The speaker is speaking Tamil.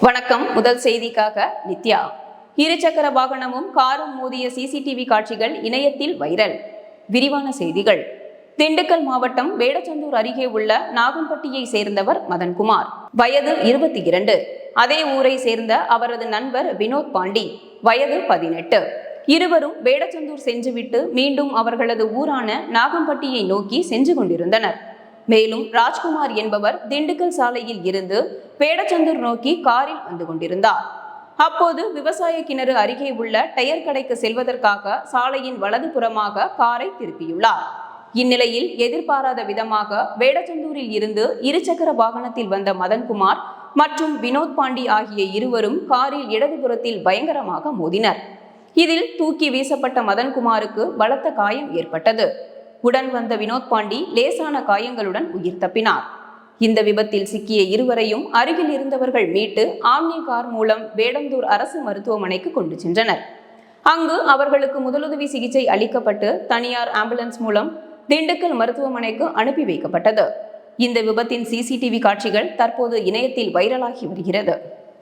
வணக்கம். முதல் செய்திக்காக நித்யா. இருசக்கர வாகனமும் காரும் மோதிய சிசிடிவி காட்சிகள் இணையத்தில் வைரல். விரிவான செய்திகள். திண்டுக்கல் மாவட்டம் வேடச்சந்தூர் அருகே உள்ள நாகம்பட்டியை சேர்ந்தவர் மதன்குமார், வயது 22. அதே ஊரை சேர்ந்த அவரது நண்பர் வினோத் பாண்டி, வயது 18. இருவரும் வேடச்சந்தூர் சென்றுவிட்டு மீண்டும் அவர்களது ஊரான நாகம்பட்டியை நோக்கி சென்று கொண்டிருந்தனர். மேலும் ராஜ்குமார் என்பவர் திண்டுக்கல் சாலையில் இருந்து வேடச்சந்தூர் நோக்கி காரில் வந்து கொண்டிருந்தார். அப்போது விவசாய கிணறு அருகே உள்ள டயர் கடைக்கு செல்வதற்காக சாலையின் வலதுபுறமாக காரை திருப்பியுள்ளார். இந்நிலையில் எதிர்பாராத விதமாக வேடச்சந்தூரில் இருந்து இருசக்கர வாகனத்தில் வந்த மதன்குமார் மற்றும் வினோத் பாண்டி ஆகிய இருவரும் காரில் இடதுபுறத்தில் பயங்கரமாக மோதினர். இதில் தூக்கி வீசப்பட்ட மதன்குமாருக்கு பலத்த காயம் ஏற்பட்டது. உடன் வந்த வினோத் பாண்டி லேசான காயங்களுடன் உயிர் தப்பினார். இந்த விபத்தில் சிக்கிய இருவரையும் அருகில் இருந்தவர்கள் மீட்டு ஆம்னி கார் மூலம் வேடந்தூர் அரசு மருத்துவமனைக்கு கொண்டு சென்றனர். அங்கு அவர்களுக்கு முதலுதவி சிகிச்சை அளிக்கப்பட்டு தனியார் ஆம்புலன்ஸ் மூலம் திண்டுக்கல் மருத்துவமனைக்கு அனுப்பி வைக்கப்பட்டது. இந்த விபத்தின் சிசிடிவி காட்சிகள் தற்போது இணையத்தில் வைரலாகி வருகிறது.